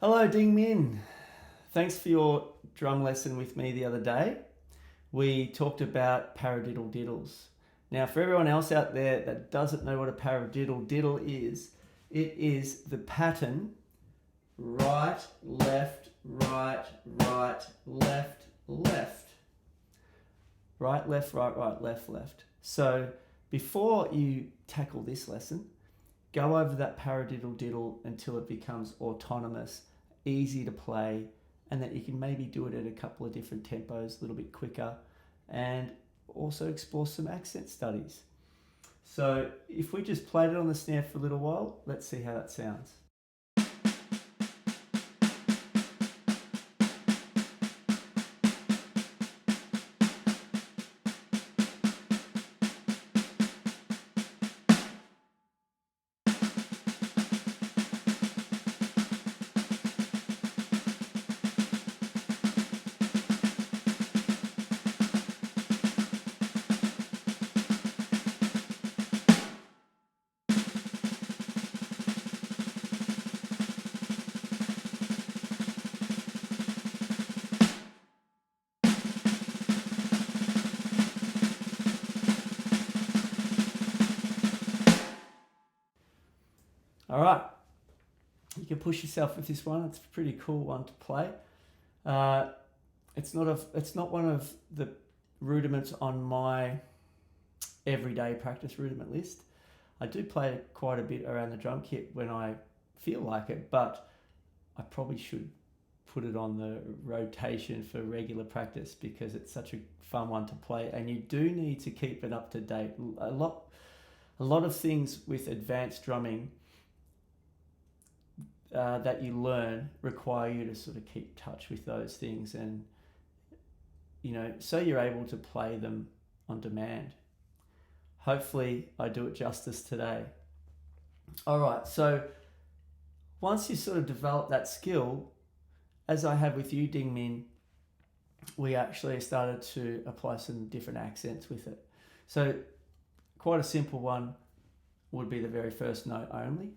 Hello, Ding Min. Thanks for your drum lesson with me the other day. We talked about paradiddle diddles. Now, for everyone else out there that doesn't know what a paradiddle diddle is, it is the pattern right, left, right, right, left, left. Right, left, right, right, left, left. So before you tackle this lesson, go over that paradiddle diddle until it becomes autonomous, easy to play, and that you can maybe do it at a couple of different tempos, a little bit quicker, and also explore some accent studies. So if we just played it on the snare for a little while, let's see how that sounds. All right, you can push yourself with this one. It's a pretty cool one to play. It's not one of the rudiments on my everyday practice rudiment list. I do play it quite a bit around the drum kit when I feel like it, but I probably should put it on the rotation for regular practice because it's such a fun one to play, and you do need to keep it up to date. A lot of things with advanced drumming that you learn require you to sort of keep touch with those things, and so you're able to play them on demand. Hopefully I do it justice today. All right, so once you sort of develop that skill, as I have with you, Ding Min, we actually started to apply some different accents with it. So quite a simple one would be the very first note only.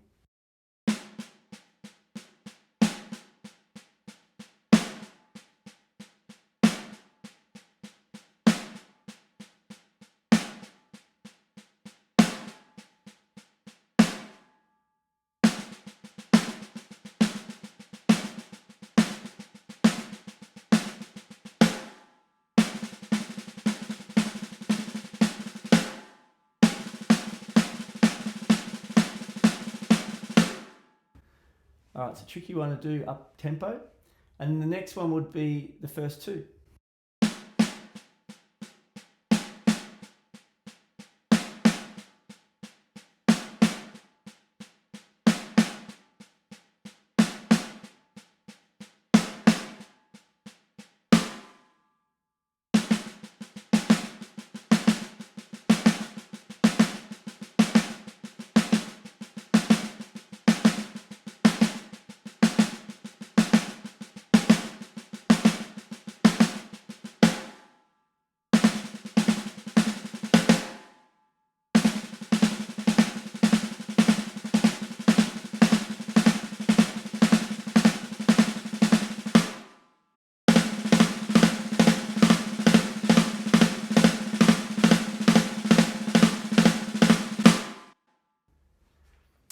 All right, it's a tricky one to do up tempo. And the next one would be the first two.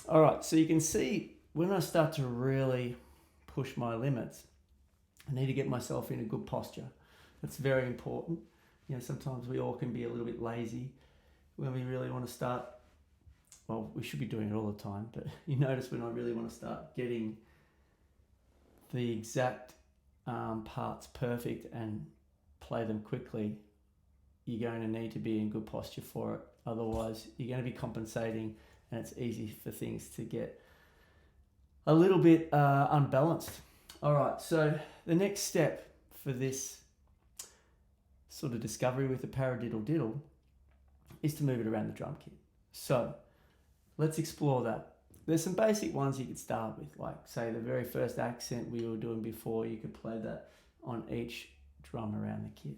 All right, so you can see when I start to really push my limits, I need to get myself in a good posture. That's very important. Sometimes we all can be a little bit lazy when we really want to start. Well, we should be doing it all the time, but you notice when I really want to start getting the exact parts perfect and play them quickly, you're going to need to be in good posture for it. Otherwise, you're going to be compensating, and it's easy for things to get a little bit unbalanced. All right, so the next step for this sort of discovery with the paradiddle diddle is to move it around the drum kit. So let's explore that. There's some basic ones you could start with, like say the very first accent we were doing before. You could play that on each drum around the kit.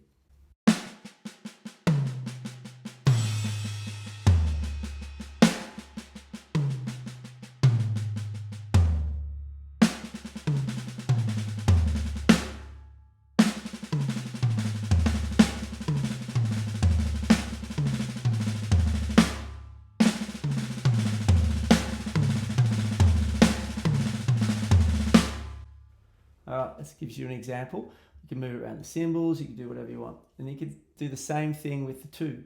exercise. It gives you an example. You can move it around the cymbals, you can do whatever you want. And you can do the same thing with the 2.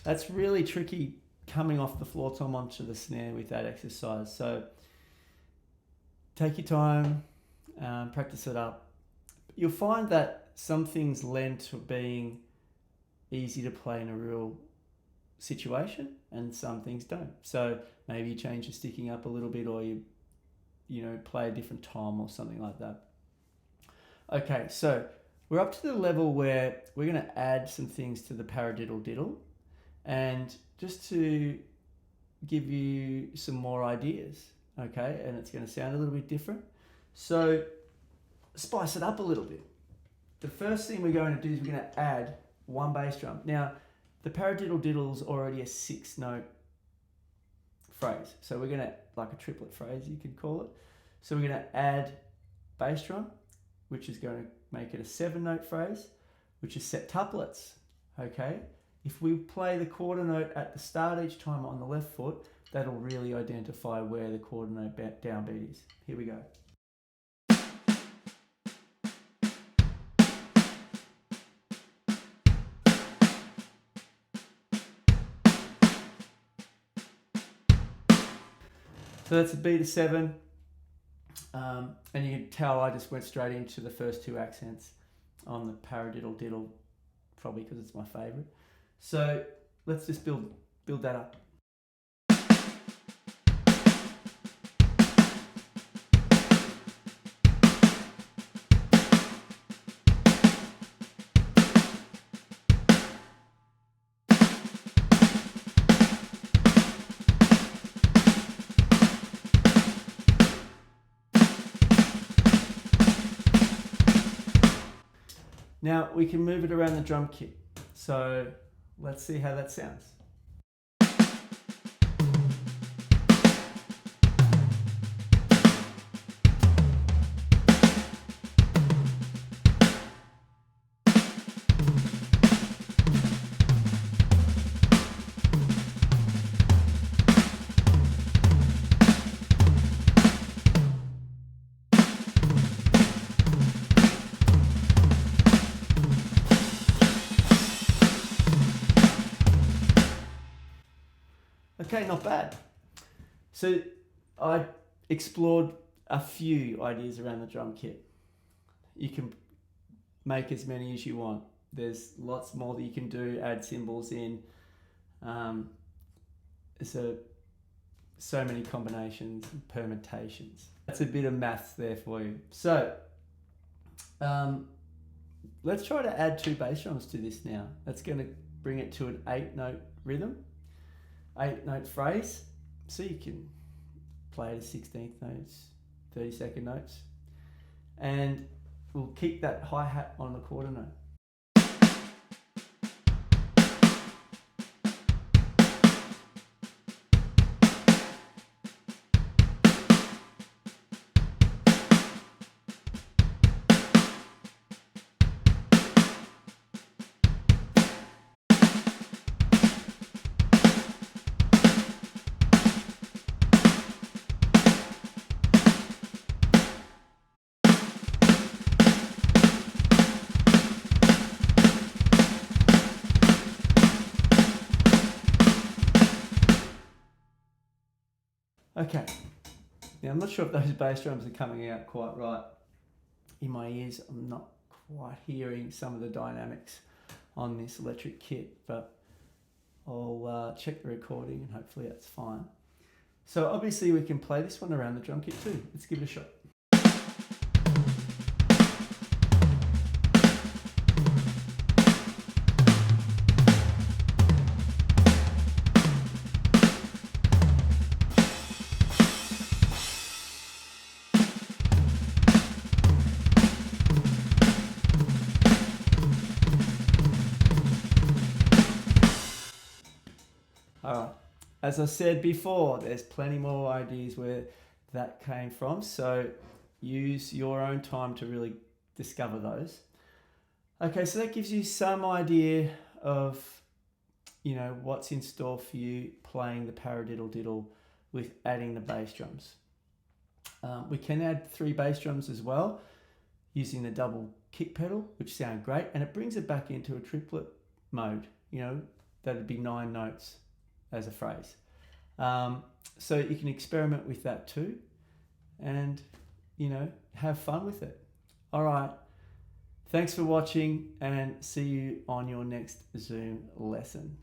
That's really tricky coming off the floor tom onto the snare with that exercise. So take your time, practice it up. You'll find that some things lend to being easy to play in a real situation and some things don't. So maybe you change your sticking up a little bit, or you play a different tom or something like that. Okay, so we're up to the level where we're going to add some things to the Paradiddle diddle. And just to give you some more ideas, okay, and it's going to sound a little bit different. So spice it up a little bit. The first thing we're going to do is we're going to add 1 bass drum. Now, the Paradiddle diddle is already a 6-note phrase. So we're going to, like a triplet phrase, you could call it. So we're going to add bass drum, which is going to make it a 7-note phrase, which is septuplets, okay? If we play the quarter note at the start each time on the left foot, that'll really identify where the quarter note downbeat is. Here we go. So that's a beat of 7. And you can tell I just went straight into the first 2 accents on the Paradiddle diddle, probably because it's my favourite. So let's just build that up. Now we can move it around the drum kit. So let's see how that sounds. Okay, not bad. So I explored a few ideas around the drum kit. You can make as many as you want. There's lots more that you can do, add cymbals in. So many combinations and permutations. That's a bit of maths there for you. So let's try to add 2 bass drums to this now. That's going to bring it to an 8-note rhythm. 8-note phrase, so you can play to 16th notes, 32nd notes, and we'll keep that hi-hat on the quarter note. Okay, now I'm not sure if those bass drums are coming out quite right in my ears. I'm not quite hearing some of the dynamics on this electric kit, but I'll check the recording and hopefully that's fine. So obviously we can play this one around the drum kit too. Let's give it a shot. Alright, as I said before, there's plenty more ideas where that came from, so use your own time to really discover those. Okay, so that gives you some idea of, you know, what's in store for you playing the Paradiddle diddle with adding the bass drums. We can add 3 bass drums as well using the double kick pedal, which sound great, and it brings it back into a triplet mode. You know, that'd be 9 notes as a phrase. So you can experiment with that too, and, you know, have fun with it. All right. Thanks for watching, and see you on your next Zoom lesson.